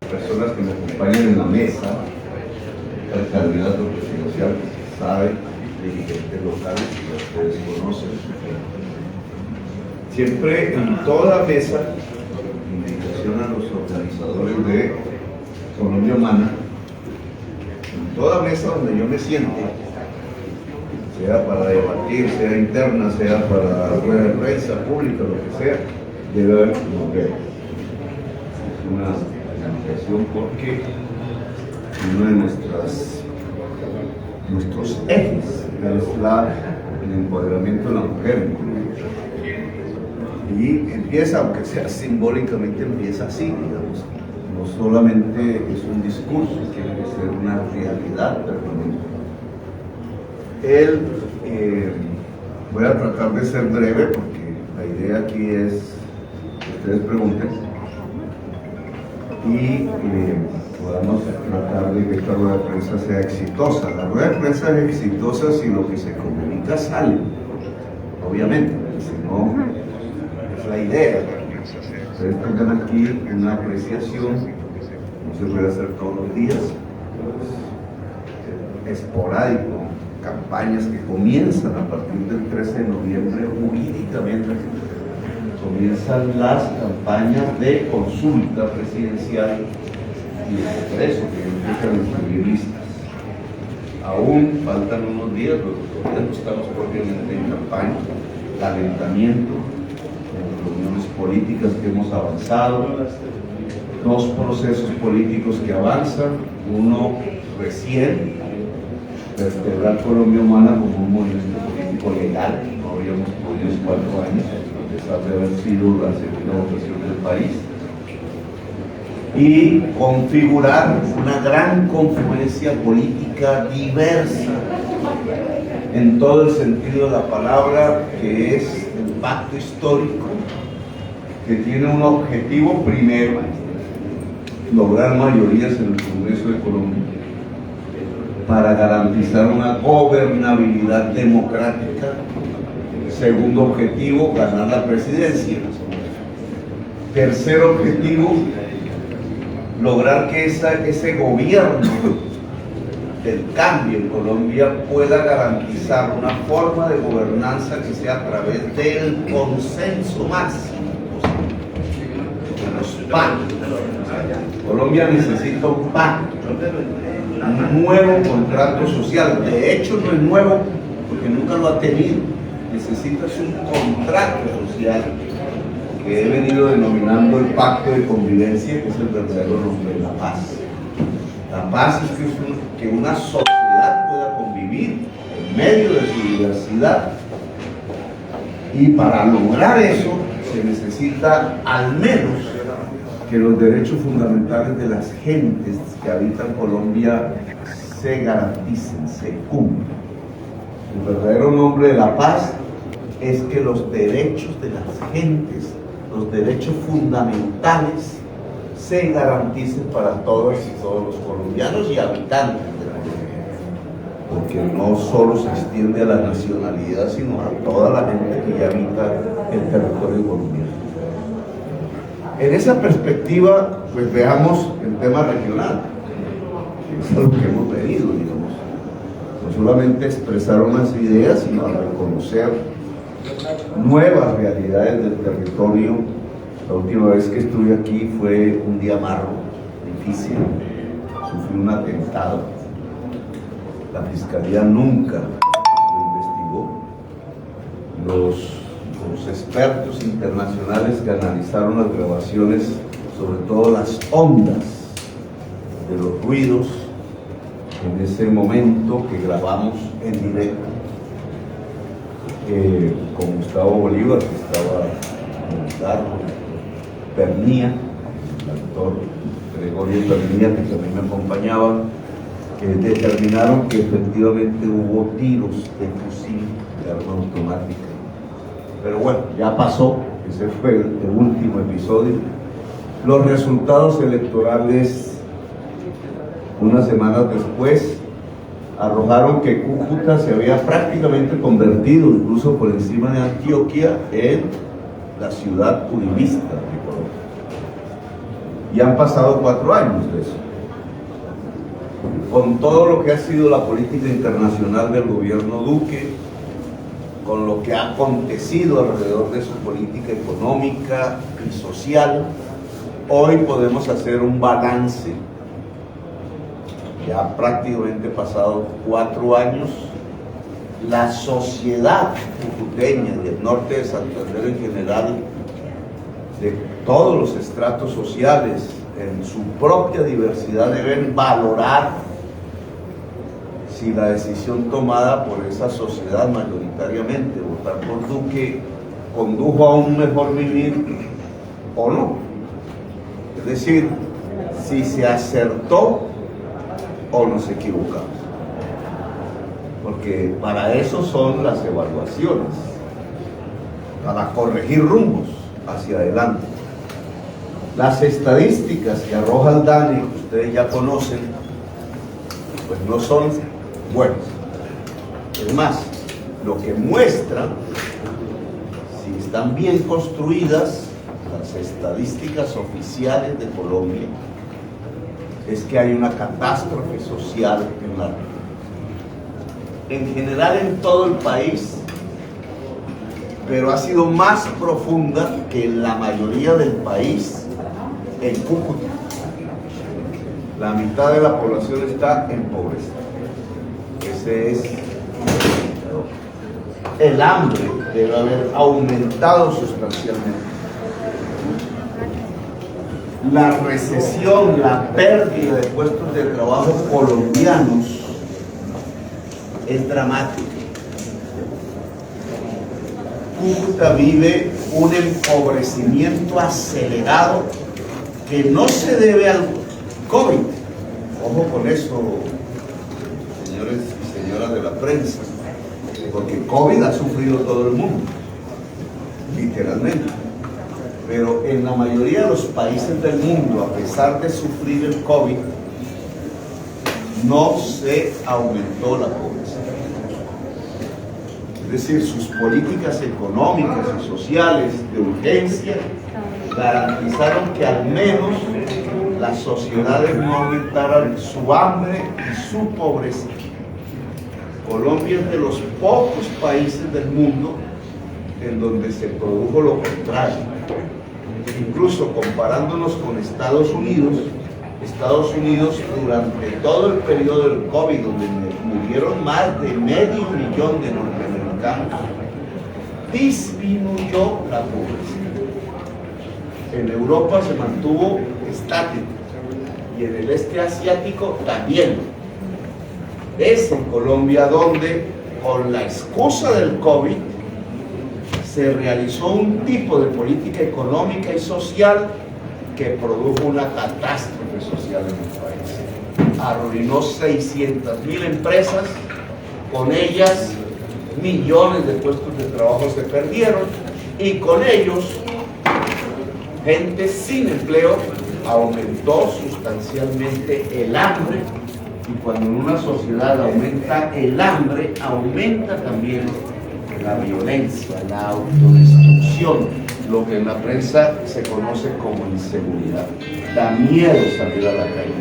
personas que me acompañan en la mesa, el candidato presidencial, sabe, dirigentes locales que ustedes conocen. Siempre en toda mesa, invitación a los organizadores de Colombia Humana, en toda mesa donde yo me siente, sea para debatir, sea interna, sea para rueda de prensa pública, lo que sea, debe haber mujeres. Es una invitación porque uno de nuestros ejes es el empoderamiento de la mujer. Y empieza, aunque sea simbólicamente, empieza así, digamos. No solamente es un discurso, tiene que ser una realidad permanente. Voy a tratar de ser breve porque la idea aquí es que ustedes pregunten y podamos tratar de que esta rueda de prensa sea exitosa. La rueda de prensa es exitosa si lo que se comunica sale, obviamente, si no, es la idea. Ustedes tengan aquí una apreciación, no se puede hacer todos los días, es esporádico. Campañas que comienzan a partir del 13 de noviembre, jurídicamente comienzan las campañas de consulta presidencial y de Congreso, que empiezan a inscribir listas. Aún faltan unos días, pero todavía no estamos propiamente en campaña, calentamiento, reuniones políticas que hemos avanzado, dos procesos políticos que avanzan, uno recién, vertebrar Colombia Humana como un movimiento político legal, no habíamos podido en 4 años, a pesar de haber sido la segunda votación del país, y configurar una gran confluencia política diversa, en todo el sentido de la palabra, que es el pacto histórico, que tiene un objetivo primero, lograr mayorías en el Congreso de Colombia, para garantizar una gobernabilidad democrática. Segundo objetivo, ganar la presidencia. Tercer objetivo, lograr que ese gobierno del cambio en Colombia pueda garantizar una forma de gobernanza que sea a través del consenso máximo de los pactos. Colombia necesita un pacto, un nuevo contrato social. De hecho no es nuevo porque nunca lo ha tenido. Necesitas un contrato social que he venido denominando el pacto de convivencia, que es el verdadero nombre de la paz. La paz es que una sociedad pueda convivir en medio de su diversidad, y para lograr eso se necesita al menos que los derechos fundamentales de las gentes que habitan Colombia se garanticen, se cumplan. El verdadero nombre de la paz es que los derechos de las gentes, los derechos fundamentales, se garanticen para todas y todos los colombianos y habitantes de Colombia. Porque no solo se extiende a la nacionalidad, sino a toda la gente que ya habita el territorio colombiano. En esa perspectiva, pues veamos el tema regional. Es a lo que hemos venido, digamos. No solamente expresar unas ideas, sino a reconocer nuevas realidades del territorio. La última vez que estuve aquí fue un día amargo, difícil. Sufrí un atentado. La Fiscalía nunca lo investigó. Los expertos internacionales que analizaron las grabaciones, sobre todo las ondas de los ruidos en ese momento que grabamos en directo con Gustavo Bolívar, que estaba militar, Pernía, el actor Gregorio Pernía, que también me acompañaba, determinaron que efectivamente hubo tiros de fusil de arma automática. Pero bueno, ya pasó, ese fue el último episodio. Los resultados electorales, unas semanas después, arrojaron que Cúcuta se había prácticamente convertido, incluso por encima de Antioquia, en la ciudad uribista de Colombia. Y han pasado 4 años de eso. Con todo lo que ha sido la política internacional del gobierno Duque, con lo que ha acontecido alrededor de su política económica y social, hoy podemos hacer un balance. Ya prácticamente pasado 4 años, la sociedad cucuteña y el norte de Santander en general, de todos los estratos sociales, en su propia diversidad, deben valorar si la decisión tomada por esa sociedad mayoritariamente, votar por Duque, condujo a un mejor vivir o no. Es decir, si se acertó o nos equivocamos. Porque para eso son las evaluaciones, para corregir rumbos hacia adelante. Las estadísticas que arroja el DANE, que ustedes ya conocen, pues no son buenas. Es más, lo que muestra, si están bien construidas las estadísticas oficiales de Colombia, es que hay una catástrofe social en general en todo el país, pero ha sido más profunda que en la mayoría del país en Cúcuta. La mitad de la población está en pobreza. Ese es el hambre, debe haber aumentado sustancialmente. La recesión, la pérdida de puestos de trabajo colombianos es dramática. Cúcuta vive un empobrecimiento acelerado que no se debe al COVID. Ojo con eso, señores y señoras de la prensa, porque COVID ha sufrido todo el mundo, literalmente. Pero en la mayoría de los países del mundo, a pesar de sufrir el COVID, no se aumentó la pobreza. Es decir, sus políticas económicas y sociales de urgencia garantizaron que al menos las sociedades no aumentaran su hambre y su pobreza. Colombia es de los pocos países del mundo en donde se produjo lo contrario. Incluso comparándonos con Estados Unidos durante todo el periodo del COVID, donde murieron más de 500.000 de norteamericanos, disminuyó la pobreza. En Europa se mantuvo estático y en el este asiático también. Es en Colombia donde, con la excusa del COVID, se realizó un tipo de política económica y social que produjo una catástrofe social en el país. Arruinó 600.000 empresas, con ellas millones de puestos de trabajo se perdieron y con ellos gente sin empleo. Aumentó sustancialmente el hambre, y cuando en una sociedad aumenta el hambre, aumenta también la violencia, la autodestrucción, lo que en la prensa se conoce como inseguridad. Da miedo salir a la calle.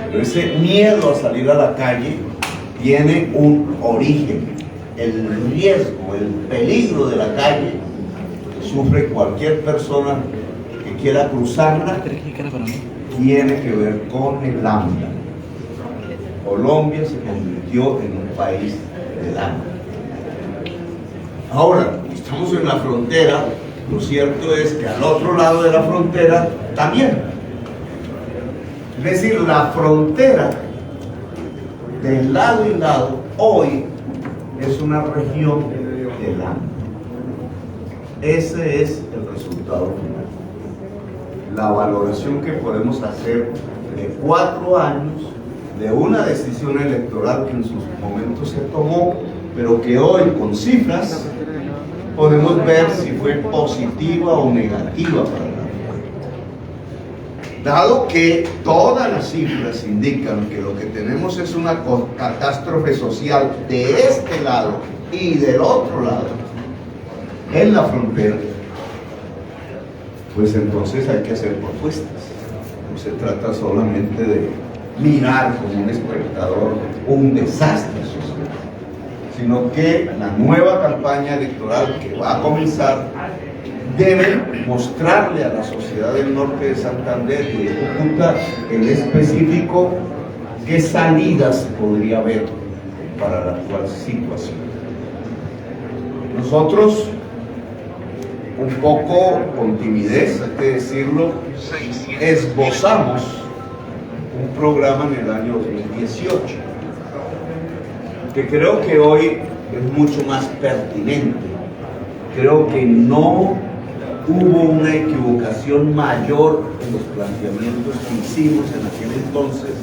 Pero ese miedo a salir a la calle tiene un origen. El riesgo, el peligro de la calle que sufre cualquier persona que quiera cruzarla tiene que ver con el hambre. Colombia se convirtió en un país del hambre. Ahora, estamos en la frontera, lo cierto es que al otro lado de la frontera también. Es decir, la frontera de lado y lado hoy es una región del hambre. Ese es el resultado final. La valoración que podemos hacer de 4 años de una decisión electoral que en sus momentos se tomó, pero que hoy con cifras podemos ver si fue positiva o negativa para la región. Dado que todas las cifras indican que lo que tenemos es una catástrofe social de este lado y del otro lado, en la frontera, pues entonces hay que hacer propuestas. No se trata solamente de mirar como un espectador un desastre social, sino que la nueva campaña electoral que va a comenzar debe mostrarle a la sociedad del norte de Santander y de Cúcuta en específico qué salidas podría haber para la actual situación. Nosotros, un poco con timidez, hay que decirlo, esbozamos un programa en el año 2018 que creo que hoy es mucho más pertinente. Creo que no hubo una equivocación mayor en los planteamientos que hicimos en aquel entonces,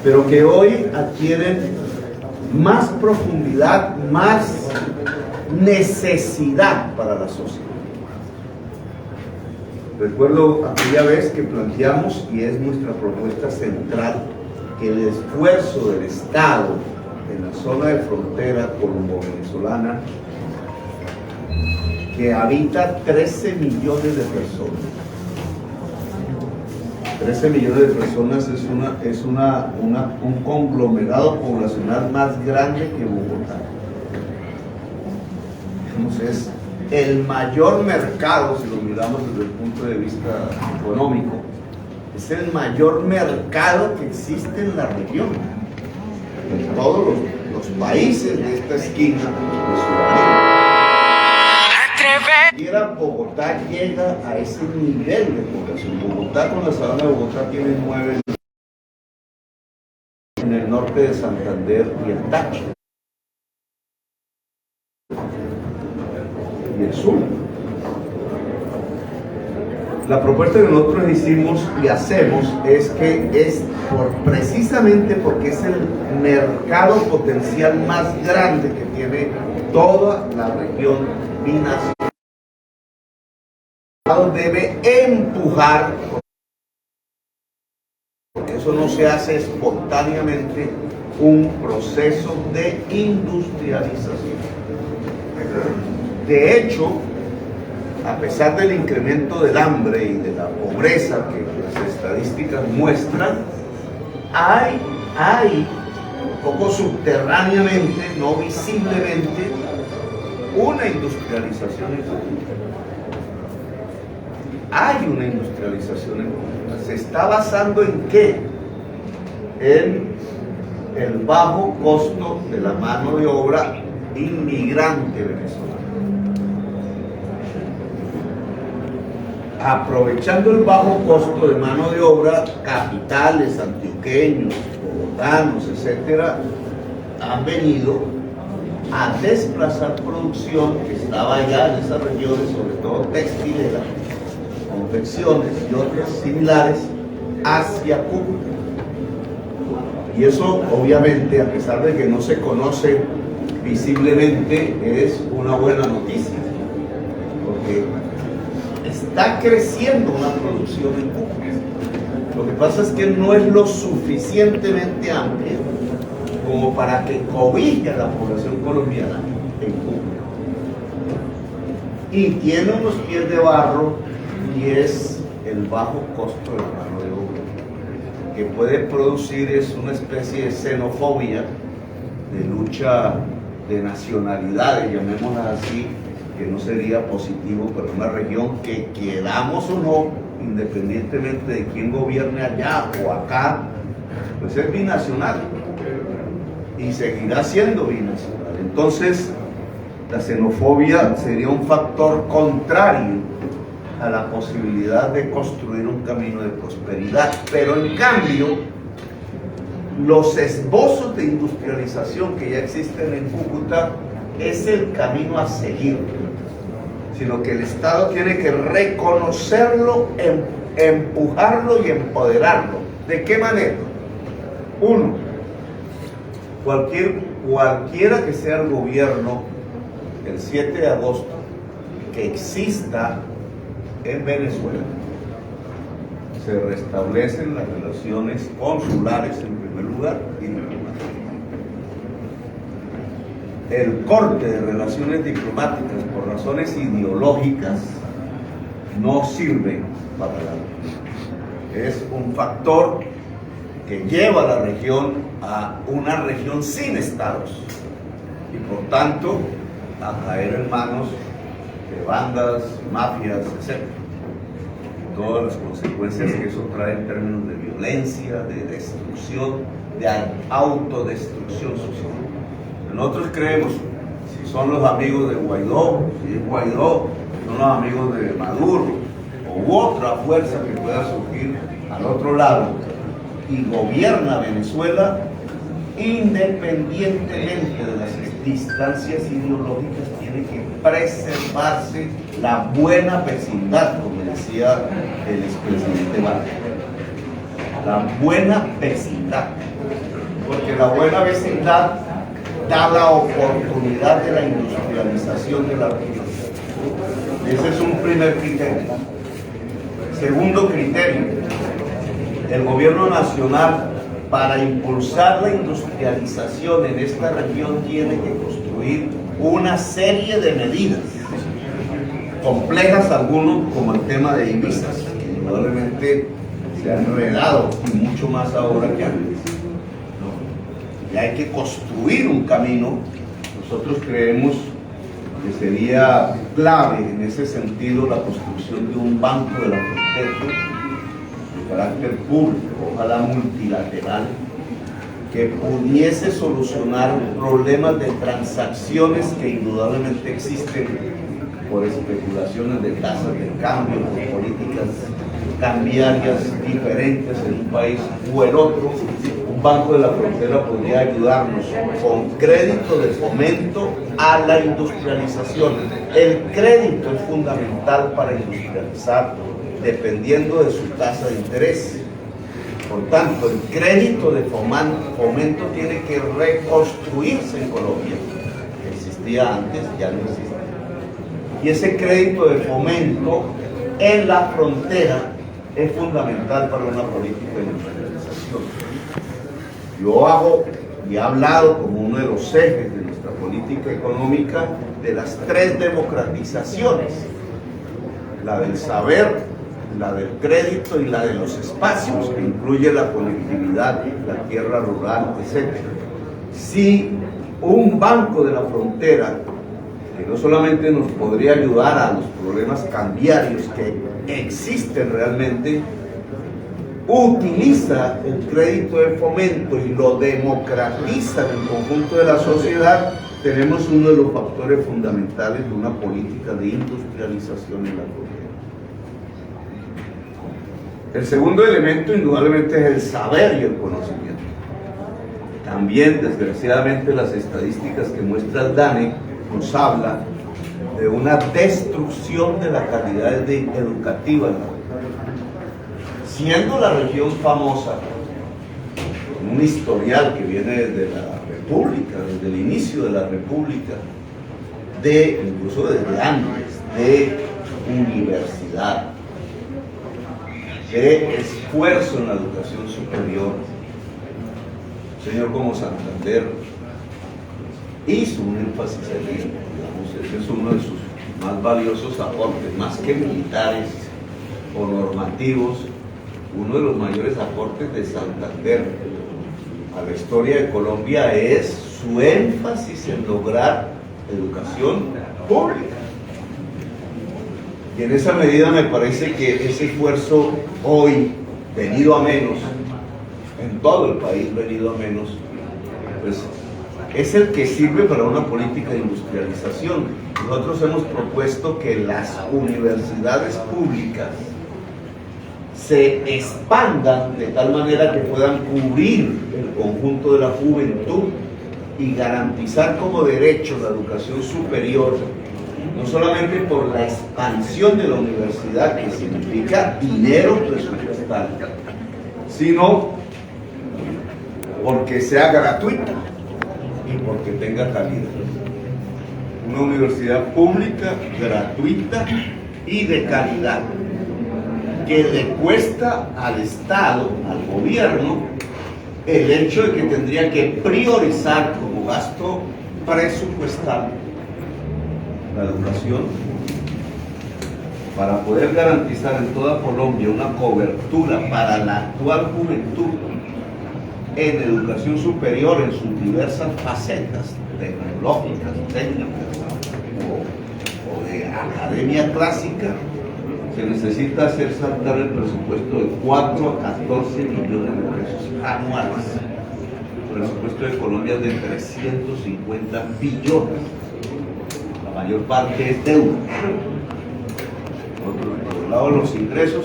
pero que hoy adquieren más profundidad, más necesidad para la sociedad. Recuerdo aquella vez que planteamos, y es nuestra propuesta central, que el esfuerzo del Estado en la zona de frontera colombo-venezolana, que habita 13 millones de personas. 13 millones de personas es un conglomerado poblacional más grande que Bogotá. Entonces, el mayor mercado, si lo miramos desde el punto de vista económico, es el mayor mercado que existe en la región. En todos los países de esta esquina de Sudamérica. Bogotá llega a ese nivel de población. Bogotá, con la sabana de Bogotá, tiene 9 en el norte de Santander y el Táchira y el sur. La propuesta que nosotros hicimos y hacemos es que precisamente porque es el mercado potencial más grande que tiene toda la región binacional, debe empujar, porque eso no se hace espontáneamente, un proceso de industrialización. De hecho, a pesar del incremento del hambre y de la pobreza que las estadísticas muestran, hay un poco subterráneamente, no visiblemente, una industrialización en Cúcuta. Hay una industrialización en Cúcuta. ¿Se está basando en qué? En el bajo costo de la mano de obra inmigrante venezolana. Aprovechando el bajo costo de mano de obra, capitales antioqueños, bogotanos, etcétera, han venido a desplazar producción que estaba allá en esas regiones, sobre todo textilera, confecciones y otras similares, hacia Cúcuta. Y eso, obviamente, a pesar de que no se conoce visiblemente, es una buena noticia, porque está creciendo una producción en Cúcuta. Lo que pasa es que no es lo suficientemente amplia como para que cobije a la población colombiana en Cúcuta. Y tiene unos pies de barro, y es el bajo costo de la mano de obra, que puede producir una especie de xenofobia, de lucha de nacionalidades, llamémosla así, que no sería positivo para una región que, queramos o no, independientemente de quién gobierne allá o acá, pues es binacional y seguirá siendo binacional. Entonces, la xenofobia sería un factor contrario a la posibilidad de construir un camino de prosperidad. Pero en cambio, los esbozos de industrialización que ya existen en Cúcuta es el camino a seguir, sino que el Estado tiene que reconocerlo, empujarlo y empoderarlo. ¿De qué manera? Uno, cualquiera que sea el gobierno el 7 de agosto que exista en Venezuela, se restablecen las relaciones consulares en primer lugar y diplomáticas. El corte de relaciones diplomáticas por razones ideológicas no sirve para la región. Es un factor que lleva a la región a una región sin estados y por tanto a caer en manos de bandas, mafias, etc. Todas las consecuencias que eso trae en términos de violencia, de destrucción, de autodestrucción social. Nosotros creemos, si son los amigos de Guaidó, si es Guaidó, son los amigos de Maduro u otra fuerza que pueda surgir al otro lado y gobierna Venezuela, independientemente de las distancias ideológicas, tiene que preservarse la buena vecindad, como decía el expresidente Vargas. La buena vecindad, porque la buena vecindad da la oportunidad de la industrialización de la región. Ese es un primer criterio. Segundo criterio, el gobierno nacional, para impulsar la industrialización en esta región, tiene que construir una serie de medidas, complejas algunos, como el tema de divisas, que indudablemente se han enredado y mucho más ahora que antes. Y hay que construir un camino. Nosotros creemos que sería clave en ese sentido la construcción de un banco de la frontera de carácter público, ojalá multilateral, que pudiese solucionar problemas de transacciones que indudablemente existen por especulaciones de tasas de cambio, por políticas cambiarias diferentes en un país o el otro. Un banco de la frontera podría ayudarnos con crédito de fomento a la industrialización. El crédito es fundamental para industrializar, dependiendo de su tasa de interés. Por tanto, el crédito de fomento tiene que reconstruirse en Colombia, que existía antes, ya no existe. Y ese crédito de fomento en la frontera es fundamental para una política de industrialización. Yo hago y he hablado como uno de los ejes de nuestra política económica de las tres democratizaciones: la del saber, la del crédito y la de los espacios, que incluye la conectividad, la tierra rural, etc. Si un banco de la frontera, que no solamente nos podría ayudar a los problemas cambiarios que existen realmente, utiliza el crédito de fomento y lo democratiza en el conjunto de la sociedad, tenemos uno de los factores fundamentales de una política de industrialización en la frontera. El segundo elemento indudablemente es el saber y el conocimiento. También, desgraciadamente, las estadísticas que muestra el DANE nos habla de una destrucción de la calidad educativa en la región. Siendo la región famosa, con un historial que viene desde la República, desde el inicio de la República, incluso desde antes, de universidad, de esfuerzo en la educación superior. Un señor como Santander hizo un énfasis allí, digamos, ese es uno de sus más valiosos aportes, más que militares o normativos. Uno de los mayores aportes de Santander a la historia de Colombia es su énfasis en lograr educación pública. Y en esa medida me parece que ese esfuerzo hoy, venido a menos, en todo el país venido a menos, pues es el que sirve para una política de industrialización. Nosotros hemos propuesto que las universidades públicas se expandan de tal manera que puedan cubrir el conjunto de la juventud y garantizar como derecho la educación superior, no solamente por la expansión de la universidad, que significa dinero presupuestal, sino porque sea gratuita y porque tenga calidad. Una universidad pública, gratuita y de calidad, que le cuesta al Estado, al gobierno, el hecho de que tendría que priorizar como gasto presupuestal la educación para poder garantizar en toda Colombia una cobertura para la actual juventud en educación superior en sus diversas facetas tecnológicas, técnicas o de academia clásica, se necesita hacer saltar el presupuesto de 4 a 14 millones de pesos anuales. El presupuesto de Colombia es de 350 billones. La mayor parte es deuda. Por el lado de los ingresos,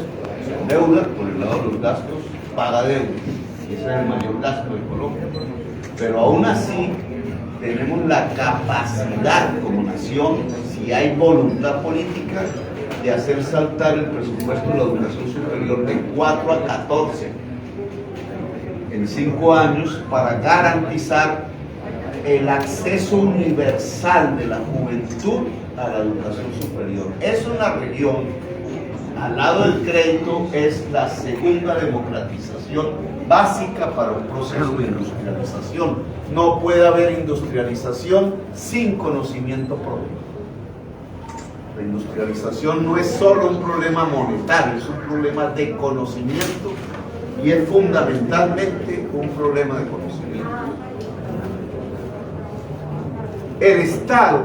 deuda, por el lado de los gastos, paga deuda. Ese es el mayor gasto de Colombia. Pero aún así, tenemos la capacidad como nación, si hay voluntad política, de hacer saltar el presupuesto de la educación superior de 4 a 14 en 5 años para garantizar el acceso universal de la juventud a la educación superior. Es una región, al lado del crédito, es la segunda democratización básica para un proceso de industrialización. No puede haber industrialización sin conocimiento propio. La industrialización no es solo un problema monetario, es un problema de conocimiento y es fundamentalmente un problema de conocimiento. El Estado,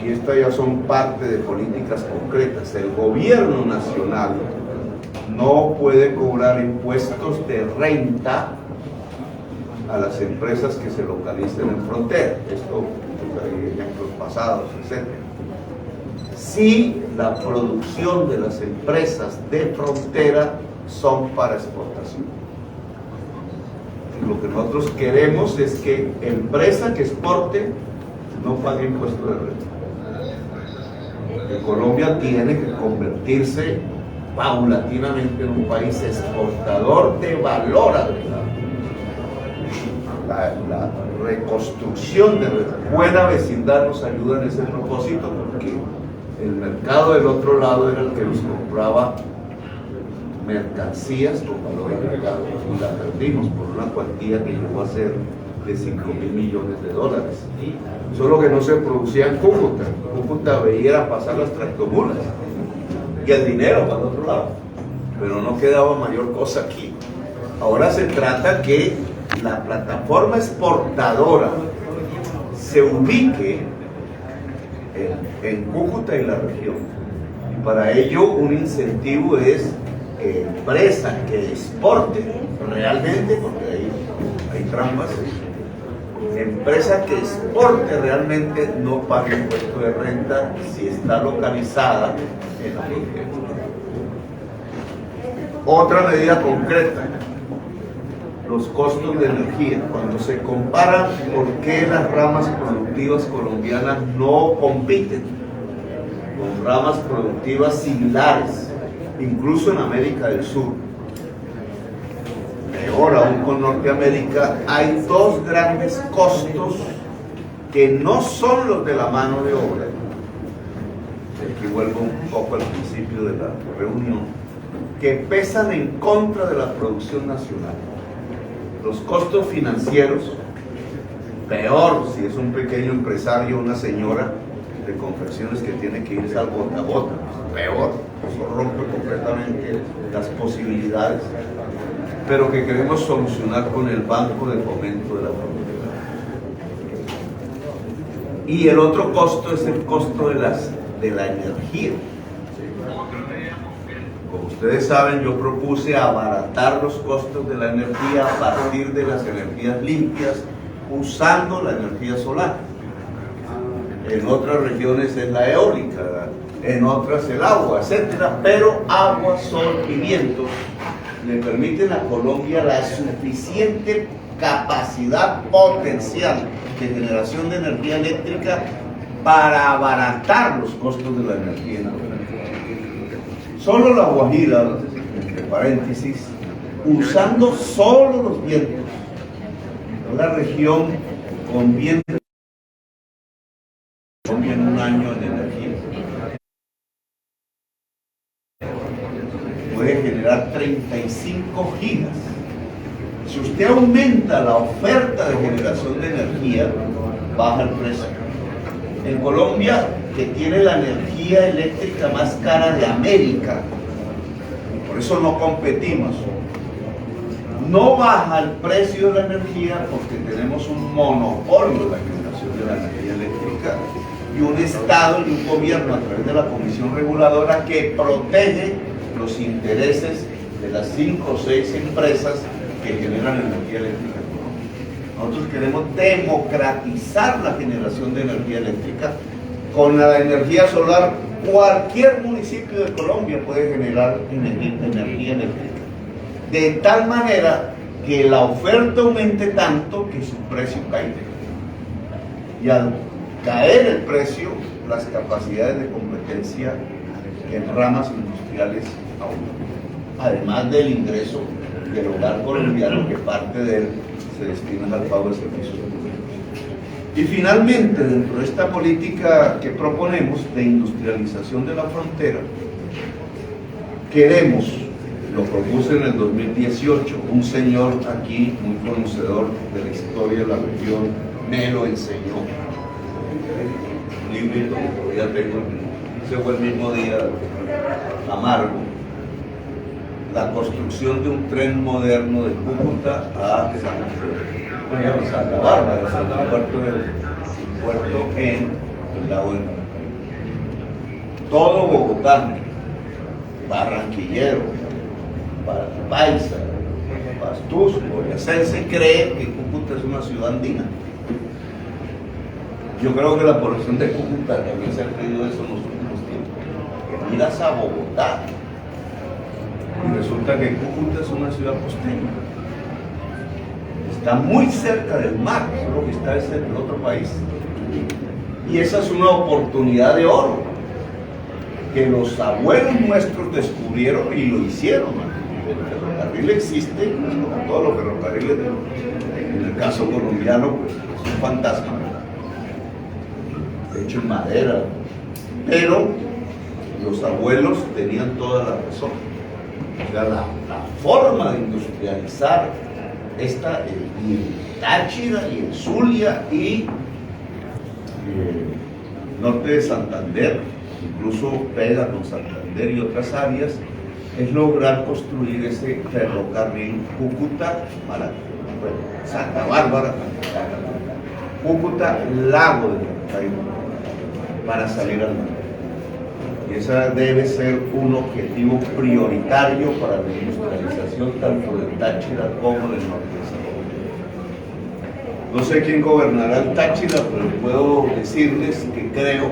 y estas ya son parte de políticas concretas, el gobierno nacional no puede cobrar impuestos de renta a las empresas que se localicen en frontera. Esto hay ejemplos pasados, etc. Si la producción de las empresas de frontera son para exportación. Lo que nosotros queremos es que empresa que exporte no pague impuesto de renta. Que Colombia tiene que convertirse paulatinamente en un país exportador de valor agregado. La reconstrucción de la buena vecindad nos ayuda en ese propósito, porque el mercado del otro lado era el que nos compraba mercancías con valor agregado y la perdimos por una cuantía que llegó a ser de 5.000 millones de dólares. Solo que no se producía en Cúcuta. Cúcuta veía pasar las tractomulas y el dinero para el otro lado, pero no quedaba mayor cosa aquí. Ahora se trata que la plataforma exportadora se ubique en Cúcuta y la región. Y para ello un incentivo es que empresa que exporte realmente, porque hay trampas, empresa que exporte realmente no pague impuesto de renta si está localizada en la frontera. Otra medida concreta: los costos de energía. Cuando se comparan por qué las ramas productivas colombianas no compiten con ramas productivas similares, incluso en América del Sur, peor aún con Norteamérica, hay dos grandes costos que no son los de la mano de obra. Aquí vuelvo un poco al principio de la reunión, que pesan en contra de la producción nacional. Los costos financieros, peor si es un pequeño empresario, una señora de confecciones que tiene que irse al gota a gota, peor, eso rompe completamente las posibilidades, pero que queremos solucionar con el Banco de Fomento de la Frontera. Y el otro costo es el costo de la energía. Como ustedes saben, yo propuse abaratar los costos de la energía a partir de las energías limpias, usando la energía solar. En otras regiones es la eólica, en otras el agua, etcétera, pero agua, sol y viento le permiten a Colombia la suficiente capacidad potencial de generación de energía eléctrica para abaratar los costos de la energía. Solo La Guajira, entre paréntesis, usando solo los vientos, una región con vientos en un año de energía puede generar 35 gigas. Si usted aumenta la oferta de generación de energía, baja el precio. En Colombia, que tiene la energía eléctrica más cara de América, y por eso no competimos, no baja el precio de la energía porque tenemos un monopolio de la generación de la energía eléctrica y un Estado y un gobierno a través de la Comisión Reguladora que protege los intereses de las 5 o 6 empresas que generan energía eléctrica. Nosotros queremos democratizar la generación de energía eléctrica. Con la energía solar, cualquier municipio de Colombia puede generar energía eléctrica. De tal manera que la oferta aumente tanto que su precio caiga. Y al caer el precio, las capacidades de competencia en ramas industriales aumentan. Además del ingreso del hogar colombiano, que parte de él se destina al pago de servicios públicos. Y finalmente, dentro de esta política que proponemos de industrialización de la frontera, queremos, lo propuse en el 2018, un señor aquí muy conocedor de la historia de la región me lo enseñó. Un librito que todavía tengo, ese fue el mismo día amargo. La construcción de un tren moderno de Cúcuta a Santa Bárbara, el puerto en el lago de Maracaibo. Todo bogotano, barranquillero, paisa, pastuso, boyacense cree que Cúcuta es una ciudad andina. Yo creo que la población de Cúcuta también se ha creído eso en los últimos tiempos. Que miras a Bogotá y resulta que Cúcuta es una ciudad costeña. Está muy cerca del mar, solo que está en el otro país. Y esa es una oportunidad de oro que los abuelos nuestros descubrieron y lo hicieron. El ferrocarril existe, como todos los ferrocarriles, en el caso colombiano, pues es un fantasma, hecho en madera, pero los abuelos tenían toda la razón. O sea, la forma de industrializar esta en Táchira y en Zulia y norte de Santander, incluso pega con Santander y otras áreas, es lograr construir ese ferrocarril Santa Bárbara, Cúcuta, Lago de Maracaibo, para salir al mar. Y ese debe ser un objetivo prioritario para la industrialización tanto de Táchira como del norte de Santander. No sé quién gobernará el Táchira, pero puedo decirles que creo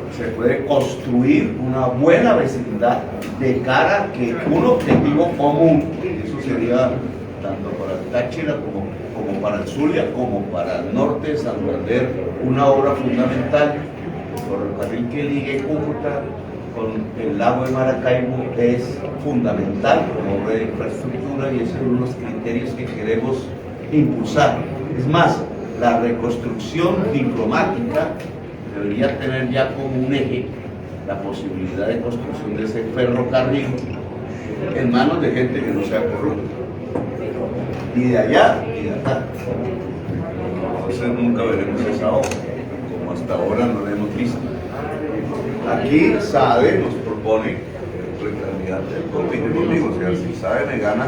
que se puede construir una buena vecindad de cara a que un objetivo común, eso sería tanto para el Táchira como para el Zulia, como para el norte de Santander, una obra fundamental. El ferrocarril que ligue Cúcuta con el lago de Maracaibo es fundamental como obra de infraestructura y esos son los criterios que queremos impulsar. Es más, la reconstrucción diplomática debería tener ya como un eje la posibilidad de construcción de ese ferrocarril en manos de gente que no sea corrupta, ni de allá ni de acá. Entonces nunca veremos esa obra, como hasta ahora no la hemos visto. Aquí SADE nos propone el precandidato del compite conmigo, o sea, si SADE me gana,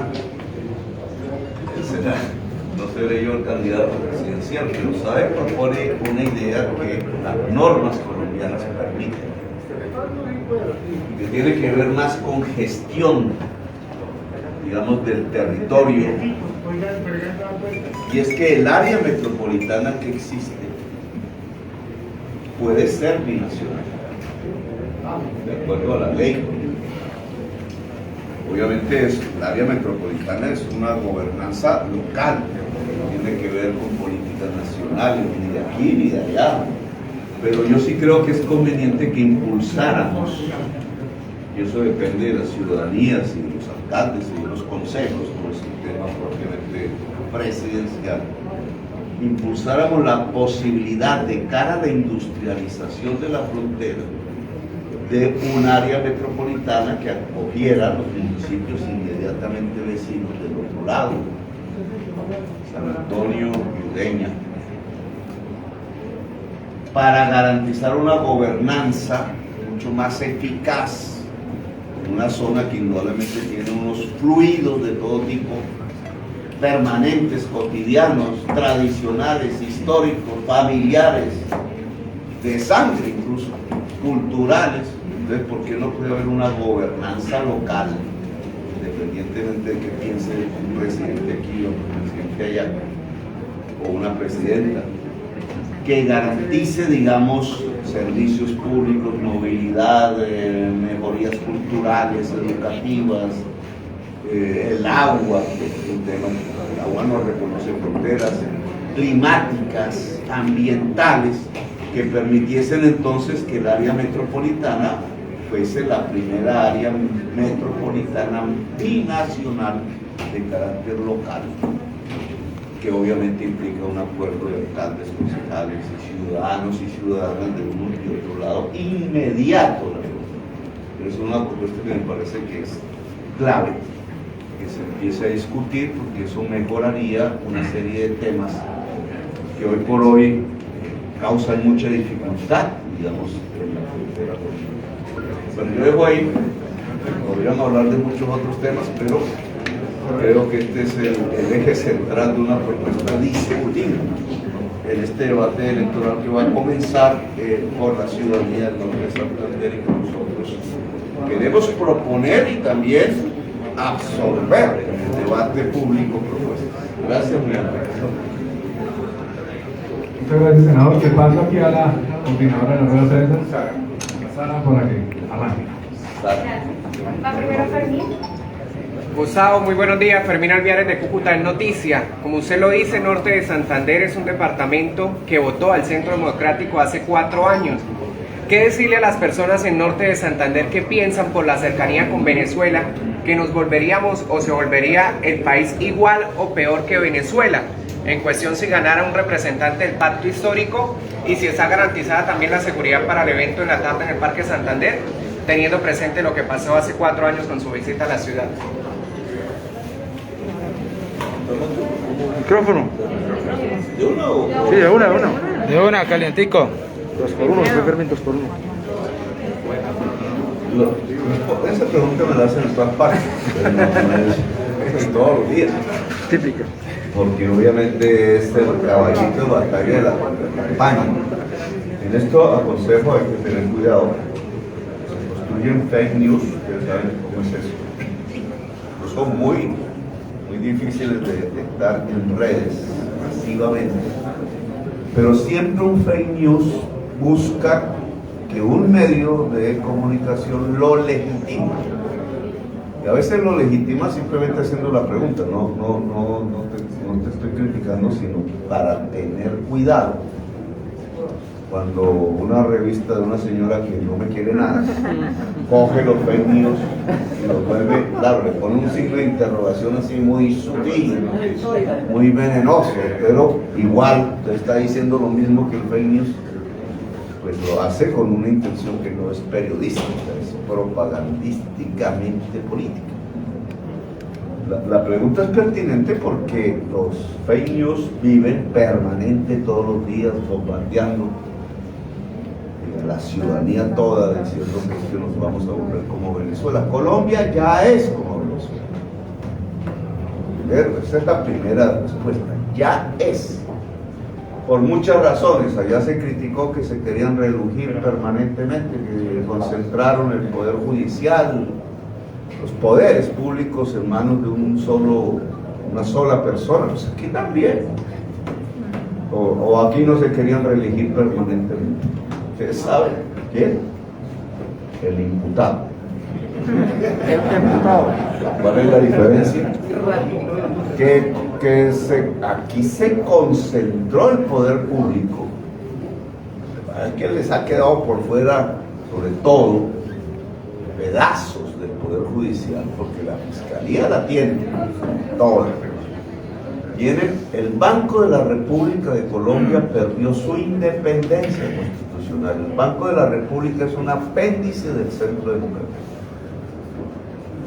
no seré yo el candidato presidencial, pero SADE propone una idea que las normas colombianas permiten, que tiene que ver más con gestión, digamos, del territorio, y es que el área metropolitana que existe puede ser binacional, de acuerdo a la ley. Obviamente el área metropolitana es una gobernanza local, no tiene que ver con políticas nacionales, ni de aquí ni de allá, pero yo sí creo que es conveniente que impulsáramos, y eso depende de las ciudadanías y de los alcaldes y de los consejos, no es un tema propiamente presidencial, impulsáramos la posibilidad de cara a la industrialización de la frontera de un área metropolitana que acogiera los municipios inmediatamente vecinos del otro lado, San Antonio y Ureña. para garantizar una gobernanza mucho más eficaz en una zona que indudablemente tiene unos fluidos de todo tipo, permanentes, cotidianos, tradicionales, históricos, familiares, de sangre incluso, culturales. Entonces, ¿por qué no puede haber una gobernanza local, independientemente de que piense un presidente aquí o un presidente allá, o una presidenta, que garantice, digamos, servicios públicos, movilidad, mejorías culturales, educativas, el agua, que es un tema, el agua no reconoce fronteras, climáticas, ambientales, que permitiesen entonces que el área metropolitana fuese la primera área metropolitana binacional de carácter local, que obviamente implica un acuerdo de alcaldes, concejales y ciudadanos y ciudadanas de uno y otro lado inmediato. Pero es una propuesta que me parece que es clave, que se empiece a discutir, porque eso mejoraría una serie de temas que hoy por hoy causan mucha dificultad, digamos, en la frontera. Bueno, yo dejo ahí, podríamos hablar de muchos otros temas, pero creo que este es el eje central de una propuesta discutida en este debate electoral que va a comenzar por la ciudadanía del norte de Santander, y que nosotros queremos proponer y también absorber en el debate público propuestas. Gracias, muy amable. Muchas gracias, senador. Que paso aquí a la coordinadora de la rueda de prensa, Sara, para que arranque. Va primero Fermín. Gustavo, muy buenos días. Fermín Alviares de Cúcuta en Noticia. Como usted lo dice, Norte de Santander es un departamento que votó al Centro Democrático hace 4 años. ¿Qué decirle a las personas en Norte de Santander que piensan por la cercanía con Venezuela que nos volveríamos o se volvería el país igual o peor que Venezuela? En cuestión si ganara un representante del pacto histórico y si está garantizada también la seguridad para el evento en la tarde en el Parque Santander, teniendo presente lo que pasó hace 4 años con su visita a la ciudad. Micrófono. ¿De uno o? Sí, de una. De una, calientico. 2 por 1, Fermín, 2 por 1. Esa pregunta me la hacen en todas partes, pero no es todos los días. Típica. Porque obviamente es el caballito de batalla de la campaña. En esto aconsejo hay que tener cuidado. Se construyen fake news, ustedes saben cómo es eso. Pero son muy difíciles de detectar en redes masivamente. Pero siempre un fake news busca que un medio de comunicación lo legitima. Y a veces lo legitima simplemente haciendo la pregunta, no te estoy criticando, sino para tener cuidado. Cuando una revista de una señora que no me quiere nada coge los fake news y los vuelve, claro, le pone un signo de interrogación así muy sutil, muy venenoso, pero igual te está diciendo lo mismo que el fake news, pues lo hace con una intención que no es periodística, es propagandísticamente política. La pregunta es pertinente porque los fake news viven permanente todos los días bombardeando a la ciudadanía toda, diciendo que nos vamos a volver como Venezuela. Colombia ya es como Venezuela. Esa es la primera respuesta. Ya es. Por muchas razones. Allá se criticó que se querían reelegir permanentemente, que concentraron el poder judicial, los poderes públicos en manos de una sola persona. Pues aquí también. O aquí no se querían reelegir permanentemente. Ustedes saben quién, el imputado. ¿Cuál es la diferencia? Que aquí se concentró el poder público. Es que les ha quedado por fuera, sobre todo, pedazos del poder judicial, porque la fiscalía la tiene toda. Tienen el Banco de la República de Colombia perdió su independencia constitucional. El Banco de la República es un apéndice del Centro Democrático.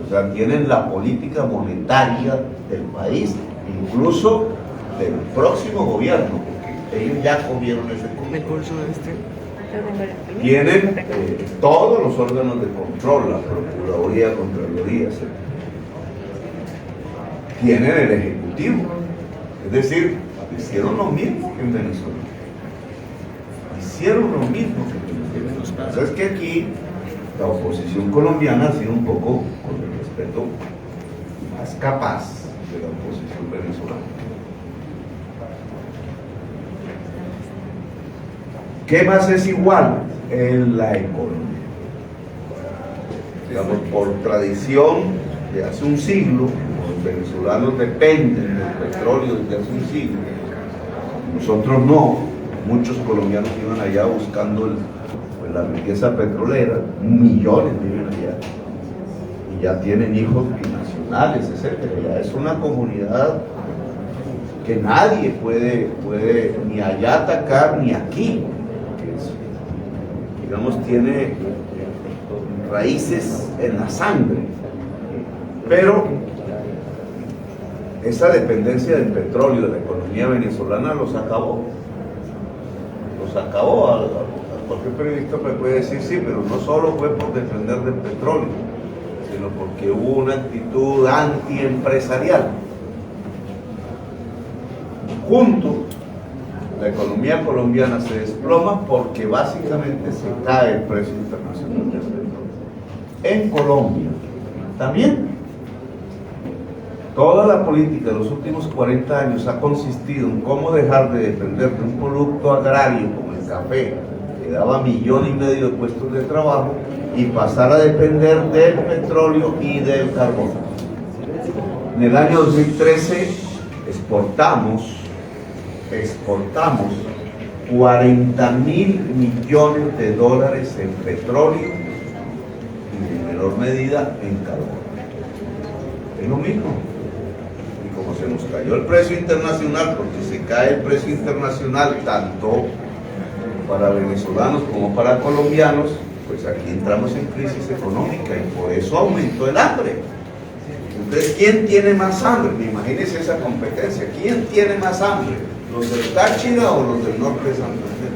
O sea, tienen la política monetaria del país, incluso del próximo gobierno, porque ellos ya comieron ese cuento. el bolso de este. Tienen todos los órganos de control, la Procuraduría, Contraloría, etc. Tienen el Ejecutivo, es decir, hicieron lo mismo que en Venezuela. Hicieron lo mismo que en Venezuela. Lo que pasa es que aquí la oposición colombiana ha sido un poco, con el respeto, más capaz de la oposición venezolana. ¿Qué más es igual? En la economía. Digamos, por tradición de hace un siglo, los venezolanos dependen del petróleo desde hace un siglo. Nosotros no. Muchos colombianos iban allá buscando la riqueza petrolera, millones viven allá. Y ya tienen hijos binacionales, etc. Ya es una comunidad que nadie puede ni allá atacar ni aquí. Digamos, tiene raíces en la sangre, pero esa dependencia del petróleo de la economía venezolana los acabó. Cualquier periodista me puede decir, sí, pero no solo fue por depender del petróleo, sino porque hubo una actitud antiempresarial. Junto, la economía colombiana se desploma porque básicamente se cae el precio internacional del petróleo. En Colombia también toda la política de los últimos 40 años ha consistido en cómo dejar de depender de un producto agrario como el café, que daba 1,5 millones de puestos de trabajo, y pasar a depender del petróleo y del carbón. En el año 2013 exportamos 40.000 millones de dólares en petróleo y en menor medida en carbón. Es lo mismo. Y como se nos cayó el precio internacional, porque se cae el precio internacional tanto para venezolanos como para colombianos, pues aquí entramos en crisis económica y por eso aumentó el hambre. Entonces, ¿quién tiene más hambre? Imagínense esa competencia. ¿Quién tiene más hambre? ¿Los del Táchira o los del norte de Santander?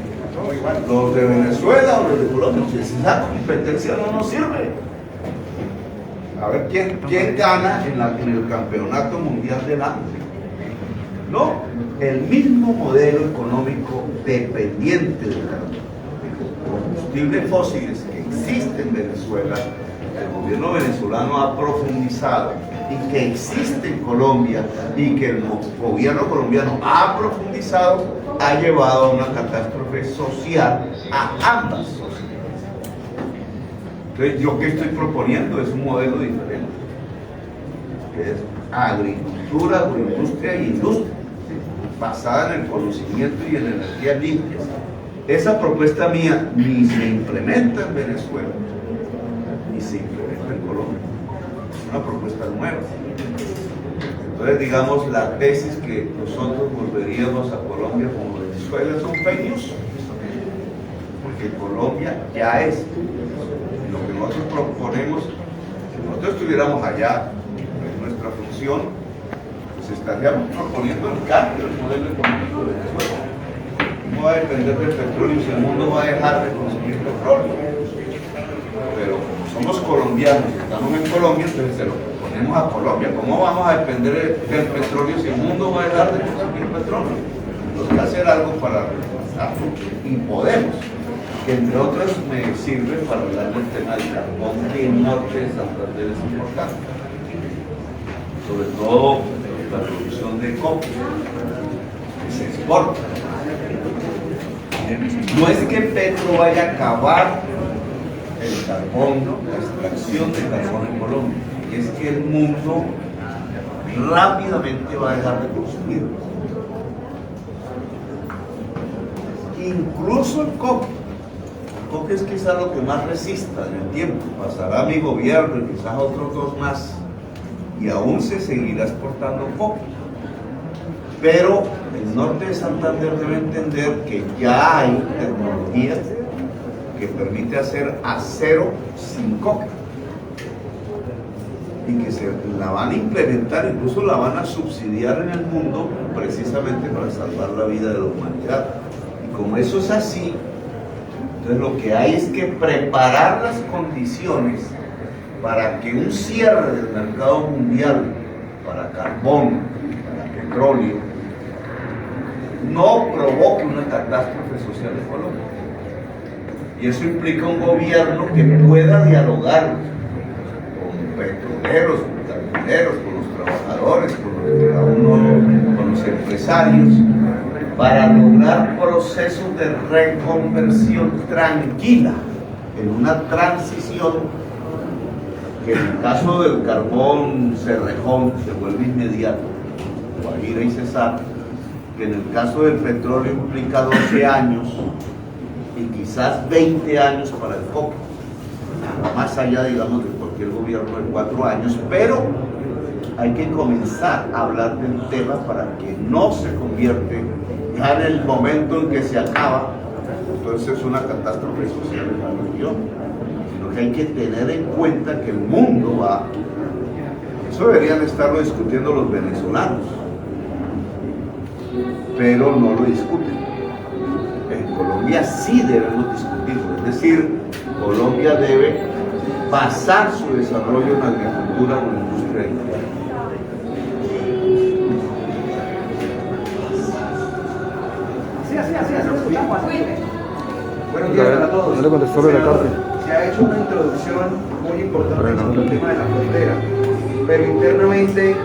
¿Los de Venezuela o los de Colombia? Si esa competencia no nos sirve. A ver, ¿quién gana en el campeonato mundial del hambre? No, el mismo modelo económico dependiente de combustibles fósiles que existe en Venezuela, el gobierno venezolano ha profundizado, y que existe en Colombia y que el gobierno colombiano ha profundizado, ha llevado a una catástrofe social a ambas sociedades. Entonces, yo que estoy proponiendo es un modelo diferente, que es agricultura, agroindustria e industria, basada en el conocimiento y en energías limpias. Esa propuesta mía ni se implementa en Venezuela, ni se implementa en Colombia. Es una propuesta nueva. Entonces, digamos, la tesis que nosotros volveríamos a Colombia como Venezuela son fake news, porque Colombia ya es. Lo que nosotros proponemos, si nosotros estuviéramos allá, en nuestra función, pues estaríamos proponiendo el cambio del modelo económico de Venezuela. No va a depender del petróleo si el mundo va a dejar de consumir petróleo. Pero como somos colombianos y estamos en Colombia, entonces se lo proponemos a Colombia. ¿Cómo vamos a depender del petróleo si el mundo va a dejar de consumir petróleo? Tenemos que hacer algo para reemplazarlo, y podemos. Que entre otras me sirve para hablar del tema del carbón, que en norte de Santander es importante, sobre todo la producción de cobre que se exporta. No es que Petro vaya a acabar el carbón, la extracción de carbón en Colombia, es que el mundo rápidamente va a dejar de consumirlo, incluso el cobre. Coque es quizás lo que más resista en el tiempo. Pasará mi gobierno y quizás otros dos más, y aún se seguirá exportando coque. Pero el norte de Santander debe entender que ya hay tecnologías que permite hacer acero sin coque, y que se la van a implementar, incluso la van a subsidiar en el mundo, precisamente para salvar la vida de la humanidad. como eso es así, entonces lo que hay es que preparar las condiciones para que un cierre del mercado mundial para carbón, para petróleo, no provoque una catástrofe social en Colombia. Y eso implica un gobierno que pueda dialogar con petroleros, con carboneros, con los trabajadores, con los empresarios, para lograr procesos de reconversión tranquila en una transición que en el caso del carbón Cerrejón se vuelve inmediato, Guajira y Cesar, que en el caso del petróleo implica 12 años y quizás 20 años para el cobre, más allá, digamos, de cualquier gobierno de 4 años, pero hay que comenzar a hablar del tema para que no se convierte ya en el momento en que se acaba, entonces es una catástrofe social en la región, sino que hay que tener en cuenta que el mundo va, eso deberían estarlo discutiendo los venezolanos, pero no lo discuten. En Colombia sí debemos discutirlo, es decir, Colombia debe basar su desarrollo en agricultura o en industria alimentaria. Buenos días para todos. No le contestó lo de la carta. Se ha hecho una introducción muy importante sobre el tema de la frontera, pero internamente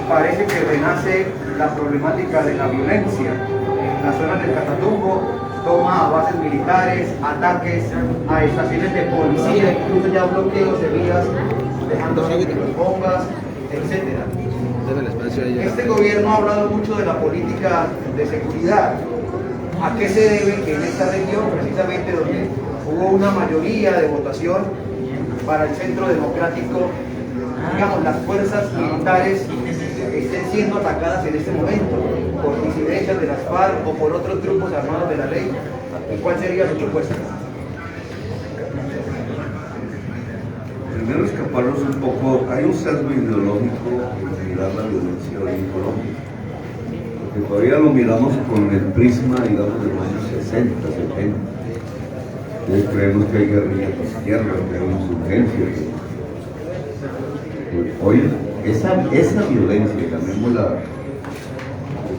parece que renace la problemática de la violencia. En las zonas del Catatumbo, toma a bases militares, ataques a estaciones de policía, incluso ya bloqueos de vías, dejando bombas, etc. Este gobierno ha hablado mucho de la política de seguridad. ¿A qué se debe que en esta región, precisamente donde hubo una mayoría de votación para el Centro Democrático, digamos, las fuerzas militares estén siendo atacadas en este momento por disidencias de las FARC o por otros grupos armados de la ley? ¿Cuál sería su propuesta? Primero escaparnos un poco, hay un sesgo ideológico en mirar la violencia hoy en Colombia, porque todavía lo miramos con el prisma, digamos, de los años 60, 70. Entonces creemos que hay guerrillas de izquierda, que hay insurgencia. Hoy esa violencia, llamémosla de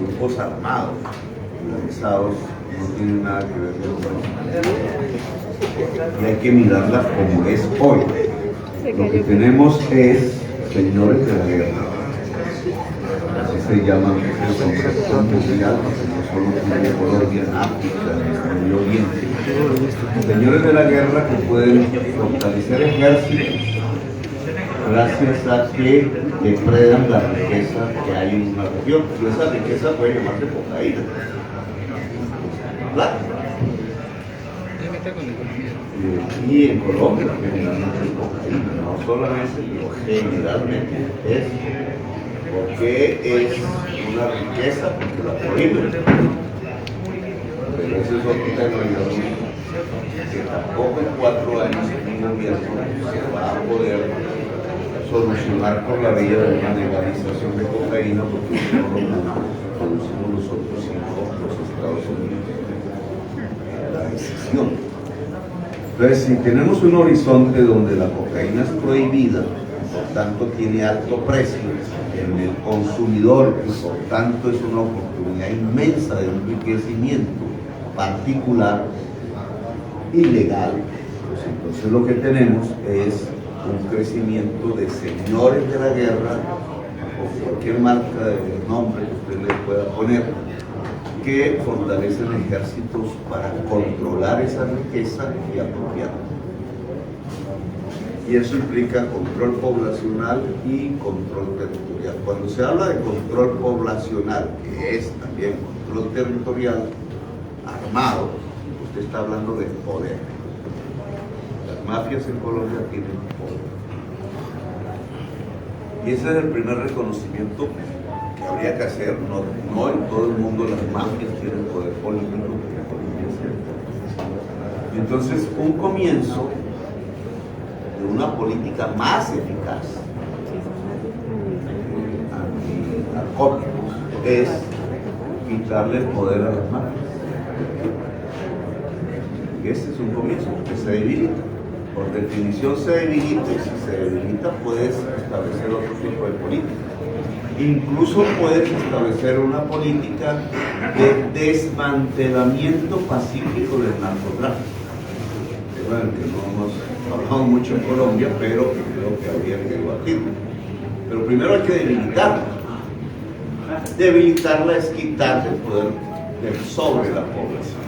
grupos armados, organizados, no tiene nada que ver con eso. Y hay que mirarla como es hoy. Lo que tenemos es señores de la guerra, así se llama el concepto mundial, no solo en Colombia, en África, en el Medio Oriente. Señores de la guerra que pueden fortalecer ejércitos gracias a que depredan la riqueza que hay en una región. Y esa riqueza puede llamarse cocaína, plata. Y en Colombia generalmente es cocaína, no solamente, pero generalmente es porque es una riqueza, porque la prohíben. Pero ese es otro tema, que tampoco en 4 años un gobierno se va a poder solucionar por la vía de una legalización de cocaína, porque no lo producimos nosotros, sino los Estados Unidos. La decisión. Entonces, si tenemos un horizonte donde la cocaína es prohibida, por tanto tiene alto precio en el consumidor y por tanto es una oportunidad inmensa de enriquecimiento particular, ilegal, pues entonces lo que tenemos es un crecimiento de señores de la guerra, o cualquier marca de nombre que usted le pueda poner, que fortalecen ejércitos para controlar esa riqueza y apropiarla. Y eso implica control poblacional y control territorial. Cuando se habla de control poblacional, que es también control territorial armado, usted está hablando de poder. Las mafias en Colombia tienen poder. Y ese es el primer reconocimiento que habría que hacer. No en todo el mundo las mafias tienen poder político, porque Colombia es cierto. Y entonces un comienzo de una política más eficaz antinarcóticos es quitarle el poder a las mafias. Y este es un comienzo, que se debilita. Por definición se debilita, y si se debilita puedes establecer otro tipo de política. Incluso puedes establecer una política de desmantelamiento pacífico del narcotráfico. Bueno, que no hemos hablado mucho en Colombia, pero que creo que habría que debatirlo. Pero primero hay que debilitarla. Debilitarla es quitarle el poder sobre la población.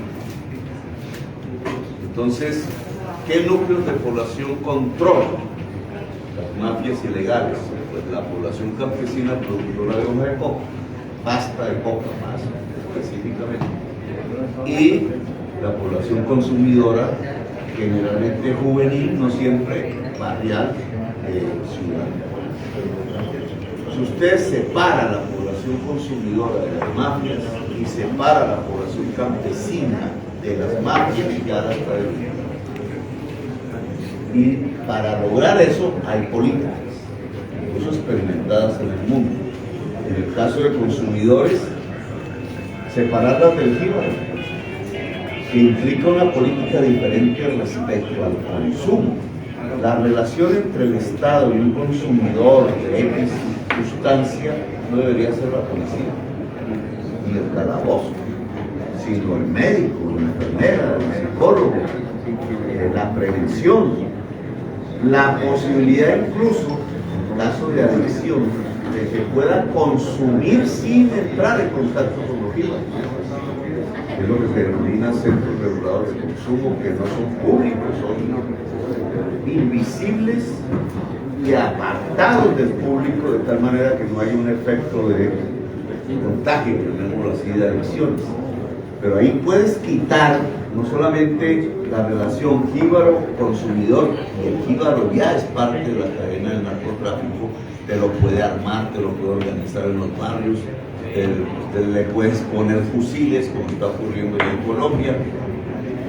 Entonces, ¿qué núcleos de población controlan las mafias ilegales? Pues la población campesina productora de hoja de coca, pasta de coca más específicamente, y la población consumidora, generalmente juvenil, no siempre barrial, ciudadana. Si usted separa la población consumidora de las mafias y separa la población campesina de las mafias, ya la está debilitando. Y para lograr eso hay políticas, incluso experimentadas en el mundo. En el caso de consumidores, separarlas del jíbaro, que implica una política diferente respecto al consumo. La relación entre el Estado y un consumidor de X sustancia no debería ser la policía, ni el calabozo, sino el médico, la enfermera, el psicólogo, la prevención, la posibilidad incluso, en caso de adicción, de que pueda consumir sin entrar en contacto con los jíbaros. Es lo que se denomina centros reguladores de consumo, que no son públicos, son invisibles y apartados del público, de tal manera que no hay un efecto de contagio, llamémoslo así, de adicciones. Pero ahí puedes quitar no solamente la relación jíbaro-consumidor, y el jíbaro ya es parte de la cadena del narcotráfico, te lo puede armar, te lo puede organizar en los barrios, le puedes poner fusiles, como está ocurriendo ya en Colombia,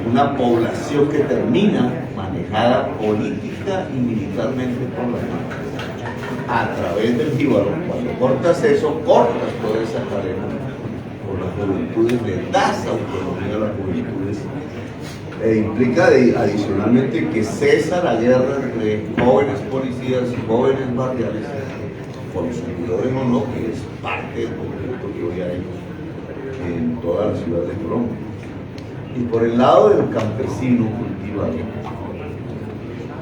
una población que termina manejada política y militarmente por las mafias a través del jíbaro. Cuando cortas eso, cortas toda esa cadena. Por las juventudes le das autonomía a las juventudes, implica adicionalmente que cesa la guerra entre jóvenes policías y jóvenes barriales, consumidores o no, que es parte del conflicto que hoy hay en toda la ciudad de Colombia. Y por el lado del campesino cultivador,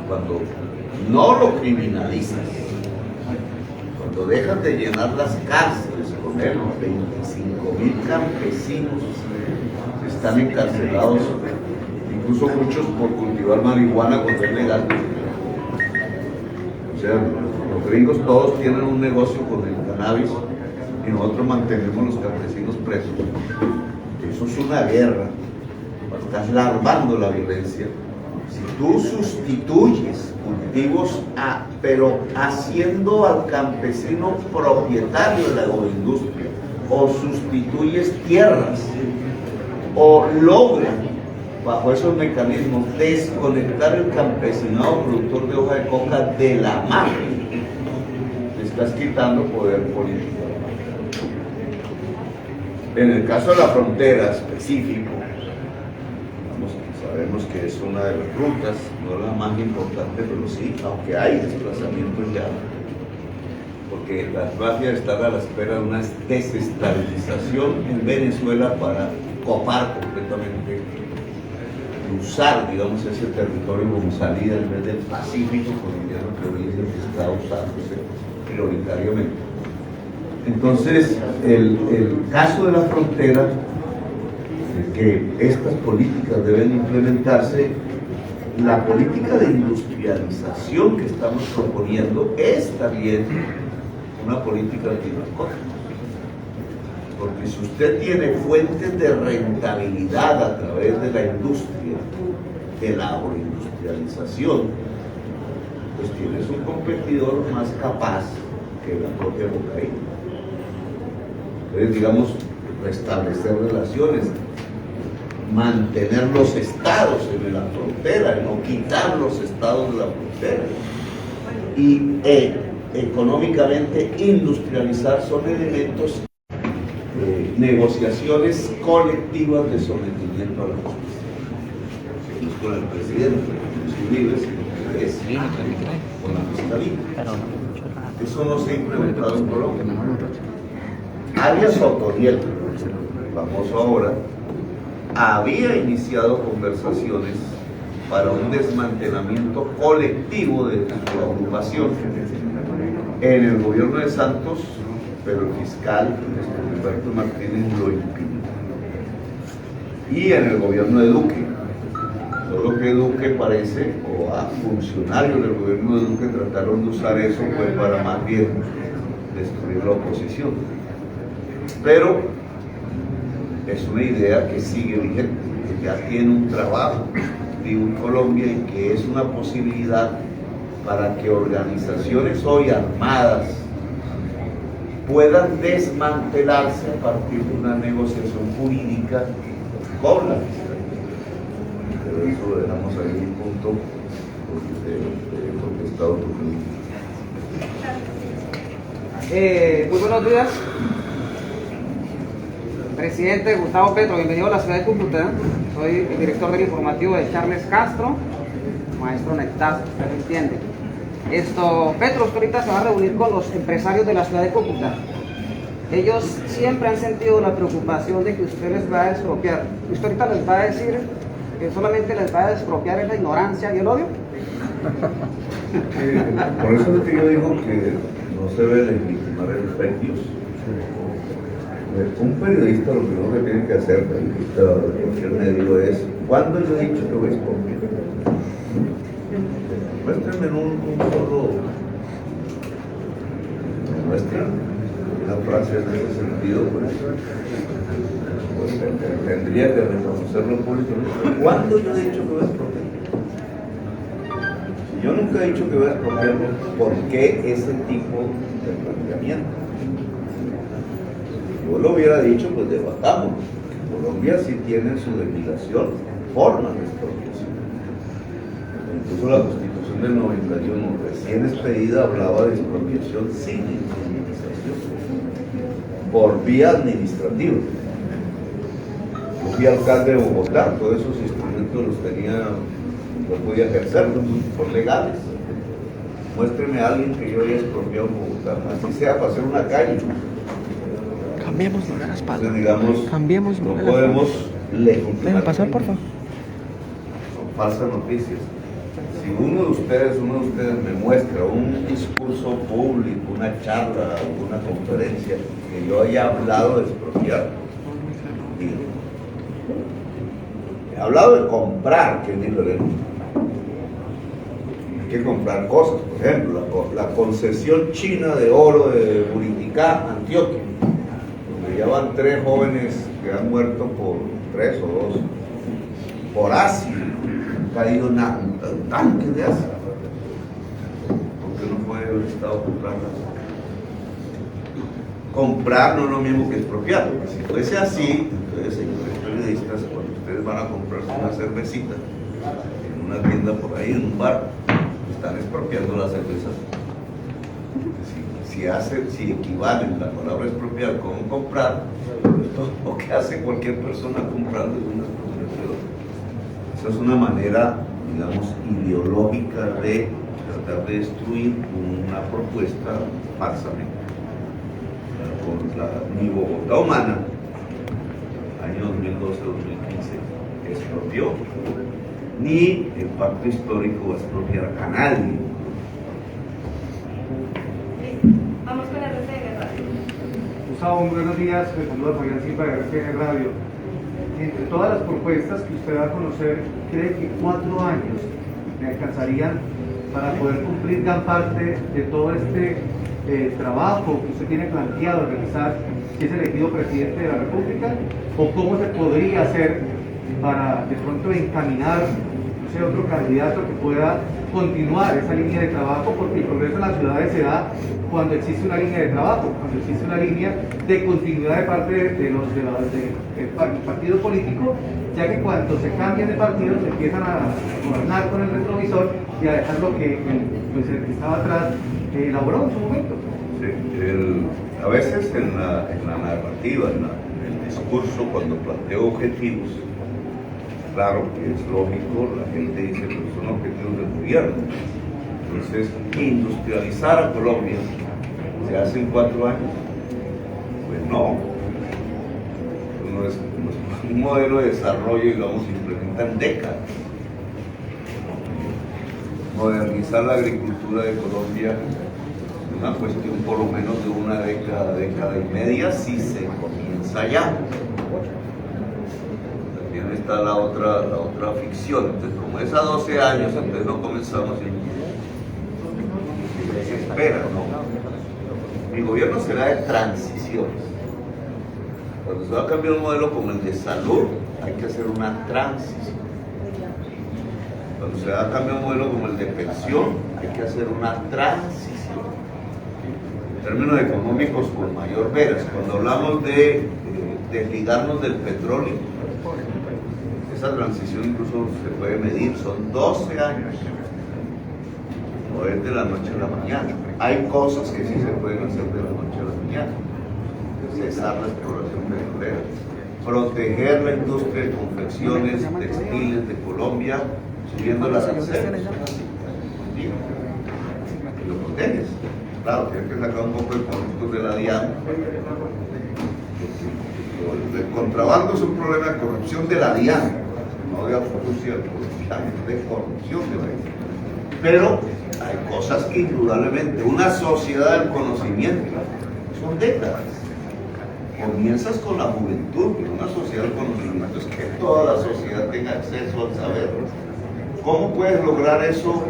cuando no lo criminalizas, cuando dejas de llenar las cárceles con él, 25.000 campesinos están encarcelados, incluso muchos por cultivar marihuana cuando es legal. O sea, los gringos todos tienen un negocio con el cannabis y nosotros mantenemos los campesinos presos. Eso es una guerra. Estás larvando la violencia. Si tú sustituyes cultivos, pero haciendo al campesino propietario de la agroindustria, o sustituyes tierras, o logras bajo esos mecanismos desconectar el campesinado productor de hoja de coca de la mafia, le estás quitando poder político. En el caso de la frontera específico, sabemos que es una de las rutas, no la más importante, pero sí, aunque hay desplazamientos ya, porque las mafias están a la espera de una desestabilización en Venezuela para copar completamente, usar, digamos, ese territorio como salida en vez del Pacífico colombiano, que hoy es el que está usándose prioritariamente. Entonces, el caso de la frontera, que estas políticas deben implementarse, la política de industrialización que estamos proponiendo es también una política antinarcótica. Porque si usted tiene fuentes de rentabilidad a través de la industria, de la agroindustrialización, pues tienes un competidor más capaz que la propia cocaína. Entonces, digamos, restablecer relaciones, mantener los estados en la frontera, no quitar los estados de la frontera, y económicamente industrializar son elementos negociaciones colectivas de sometimiento a la justicia. No es con el presidente, con los civiles, sino que es con la fiscalía. Eso no se ha implementado en Colombia. Arias Otoniel, famoso ahora, había iniciado conversaciones para un desmantelamiento colectivo de la ocupación en el gobierno de Santos, pero el fiscal Humberto Martínez lo impidió. Y en el gobierno de Duque, solo que Duque parece, o a funcionarios del gobierno de Duque trataron de usar eso pues para más bien destruir la oposición. Pero es una idea que sigue vigente, que ya tiene un trabajo en Colombia y que es una posibilidad para que organizaciones hoy armadas puedan desmantelarse a partir de una negociación jurídica con la fiscalía. Pero eso lo dejamos ahí en un punto porque está otro Muy buenos días. Presidente Gustavo Petro, bienvenido a la ciudad de Cúcuta. Soy el director del informativo de Charles Castro, maestro Nectazo, usted lo entiende. Petro, usted ahorita se va a reunir con los empresarios de la ciudad de Cúcuta. Ellos siempre han sentido la preocupación de que usted les va a expropiar. ¿Usted ahorita les va a decir que solamente les va a expropiar la ignorancia y el odio? Por eso es que yo digo que no se debe legitimar el fake news. Un periodista lo primero que tiene que hacer, periodista de cualquier medio, es ¿cuándo yo he dicho que voy a expropiar? Muéstrenme un solo, una frase en ese sentido, pues tendría que reconocerlo públicamente. ¿Cuándo yo he dicho que voy a expropiar? Si yo nunca he dicho que voy a expropiar, ¿por qué ese tipo de planteamiento? Si yo lo hubiera dicho, pues debatamos. Colombia sí tiene su legislación, forma de expropiación. Incluso la Constitución del 91, recién expedida, hablaba de expropiación sin indemnización, por vía administrativa. Yo fui alcalde de Bogotá, todos esos instrumentos los podía ejercer, son legales. Muéstreme a alguien que yo haya expropiado en Bogotá, así sea para hacer una calle. Cambiemos de la espalda. Entonces, digamos, Cambiemos no podemos legitimar. Déjame pasar, por favor. Son falsas noticias. Si uno de ustedes me muestra un discurso público, una charla, una conferencia, que yo haya hablado de expropiar, he hablado de comprar, que es diferente. Hay que comprar cosas, por ejemplo, la concesión china de oro de Buriticá, Antioquia, donde ya van 3 jóvenes que han muerto por 3 o 2 por ácido, caído un tanque de ácido, porque no puede el Estado comprarla. Comprar no es lo mismo que expropiar, porque si fuese así, entonces, señores periodistas, cuando ustedes van a comprarse una cervecita en una tienda por ahí, en un bar, están expropiando la cerveza. Si equivalen la palabra expropiar con comprar, esto es lo que hace cualquier persona comprando es una expropiación. Esa es una manera, digamos, ideológica de tratar de destruir una propuesta falsamente. Ni Bogotá Humana, año 2012-2015, expropió, ni el pacto histórico va a expropiar a nadie. Vamos con RCN Radio. Gustavo, muy buenos días. Les saluda Fabián Silva de RCN Radio. Entre todas las propuestas que usted va a conocer, ¿cree que 4 años le alcanzarían para poder cumplir gran parte de todo este trabajo que usted tiene planteado realizar si es elegido presidente de la República? ¿O cómo se podría hacer para de pronto encaminar otro candidato que pueda continuar esa línea de trabajo? Porque el progreso en las ciudades se da cuando existe una línea de trabajo, cuando existe una línea de continuidad de parte del partido político, ya que cuando se cambian de partido se empiezan a gobernar con el retrovisor y a dejar lo que el que estaba atrás elaboró en su momento. A veces en la narrativa, en el discurso, cuando planteo objetivos, claro que es lógico, la gente dice que son objetivos del gobierno. Entonces, industrializar a Colombia se hace en 4 años. Pues no. No es un modelo de desarrollo y lo vamos a implementar en décadas. Modernizar la agricultura de Colombia es una cuestión por lo menos de una década, década y media, si se comienza ya. También está la otra ficción. Entonces, como es a 12 años, entonces no comenzamos y se espera, ¿no? Mi gobierno será de transiciones. Cuando se va a cambiar un modelo como el de salud, hay que hacer una transición. Cuando se va a cambiar un modelo como el de pensión, hay que hacer una transición. En términos económicos, con mayor veras. Cuando hablamos de desligarnos del petróleo, esa transición incluso se puede medir, son 12 años. No es de la noche a la mañana. Hay cosas que sí se pueden hacer de la noche a la mañana. Cesar la exploración petrolera, proteger la industria de confecciones textiles de Colombia, subiendo las aranceles. Y lo proteges. Claro, tienes que sacar un poco de productos de la DIAN. El contrabando es un problema de corrupción de la DIAN, no de autorusia, de corrupción de la DIAN. Pero hay cosas que indudablemente, una sociedad del conocimiento, son décadas. Comienzas con la juventud, que una sociedad del conocimiento es que toda la sociedad tenga acceso al saber. ¿Cómo puedes lograr eso?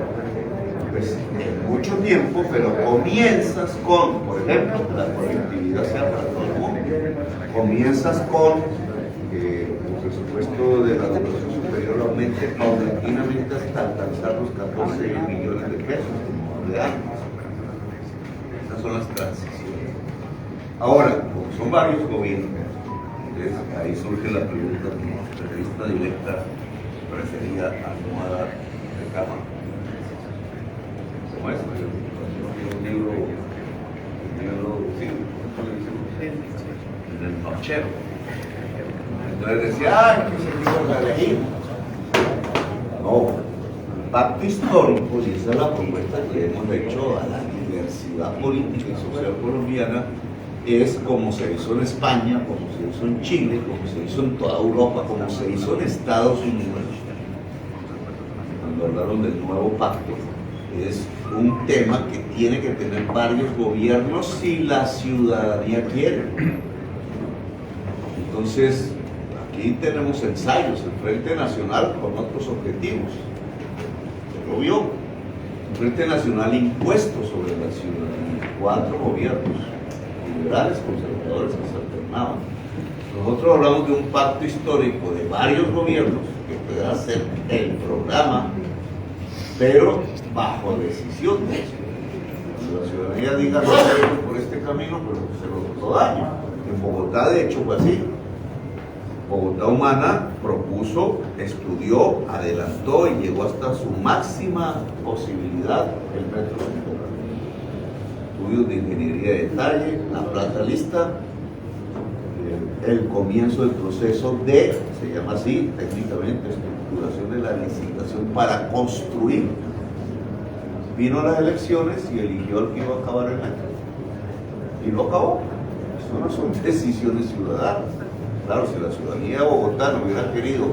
Pues en mucho tiempo, pero comienzas con, por ejemplo, que la conectividad sea para todo el mundo. Comienzas con el presupuesto de la educación superior aumente paulatinamente hasta alcanzar los 14 millones de pesos de años. Estas son las transiciones. Ahora, como son varios gobiernos, entonces ahí surge la pregunta que la entrevista directa prefería almohada de cama. Como es, un libro, sí, en el nochero. Entonces decía, que ese libro lo elegimos. No, el pacto histórico, y esa es la propuesta que hemos hecho a la diversidad política y social colombiana, es como se hizo en España, como se hizo en Chile, como se hizo en toda Europa, como se hizo en Estados Unidos. Cuando hablaron del nuevo pacto, es un tema que tiene que tener varios gobiernos si la ciudadanía quiere. Entonces, aquí tenemos ensayos, el Frente Nacional con otros objetivos. Lo vio. El Frente Nacional impuesto sobre la ciudadanía, 4 gobiernos. Liberales, conservadores que se alternaban. Nosotros hablamos de un pacto histórico de varios gobiernos que pueda hacer el programa, pero bajo decisión de ellos. Cuando la ciudadanía diga no por este camino, pero se lo otro daño. En Bogotá, de hecho, fue así. Bogotá Humana propuso, estudió, adelantó y llegó hasta su máxima posibilidad el metro central. Estudios de ingeniería de detalle, la plata lista, el comienzo del proceso de, se llama así técnicamente, estructuración de la licitación para construir. Vino a las elecciones y eligió al que iba a acabar el metro. Y lo acabó. Eso no son decisiones ciudadanas. Claro, si la ciudadanía de Bogotá no hubiera querido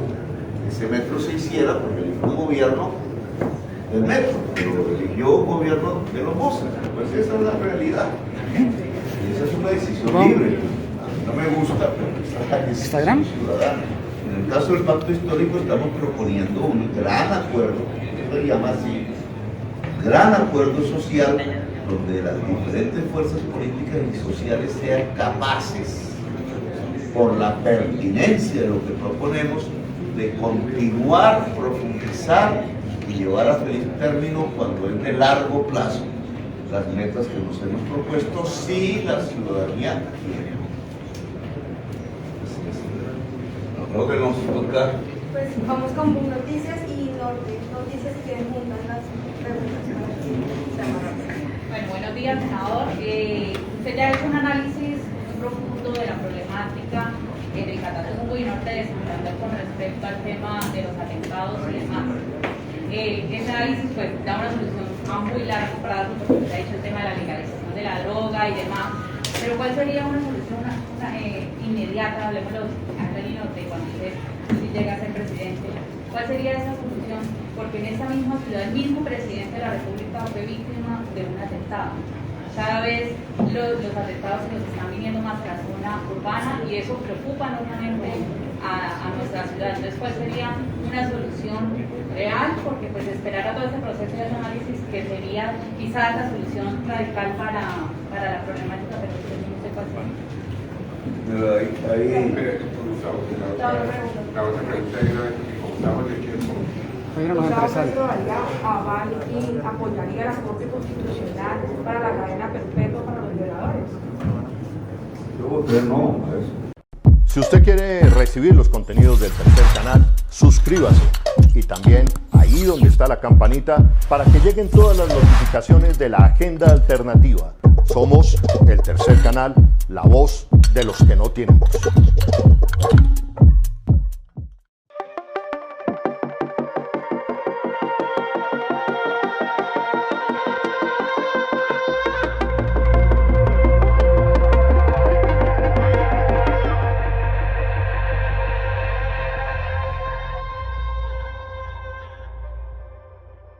que ese metro se hiciera, porque eligió un gobierno del metro, pero eligió un gobierno de los buses. Pues esa es la realidad. Y esa es una decisión libre. No me gusta, pero esa es la decisión ciudadana. En el caso del pacto histórico estamos proponiendo un gran acuerdo, se llama así, gran acuerdo social, donde las diferentes fuerzas políticas y sociales sean capaces, por la pertinencia de lo que proponemos, de continuar, profundizar y llevar a feliz término, cuando es de largo plazo, las metas que nos hemos propuesto, si la ciudadanía quiere. Creo que nos toca. Pues vamos con Boom Noticias y Norte. Noticias que tienen juntas las preguntas para que se amarran. Bueno, buenos días. día, senador. Usted ya ha hecho un análisis profundo de la problemática del Catatumbo y norte de Santander con respecto al tema de los atentados y demás. Ese análisis pues, da una solución a muy largo plazo, porque se ha dicho el tema de la legalización de la droga y demás. Pero ¿cuál sería una solución inmediata, hablemoslo a nivel norte, cuando usted llega a ser presidente? ¿Cuál sería esa solución? Porque en esa misma ciudad, el mismo presidente de la República fue víctima de un atentado. Cada vez los atentados se nos están viniendo más a la zona urbana y eso preocupa enormemente a nuestra ciudad. Entonces, ¿cuál sería una solución real? Porque pues esperar a todo este proceso de análisis que sería quizás la solución radical para la problemática, pero no sé cuál sería. La otra pregunta era Gustavo de tiempo. Petro daría aval y apoyaría la Corte Constitucional para la cadena perpetua para los violadores. Yo voté no a eso. Si usted quiere recibir los contenidos del Tercer Canal, suscríbase y también ahí donde está la campanita para que lleguen todas las notificaciones de la agenda alternativa. Somos el Tercer Canal, la voz de los que no tienen voz.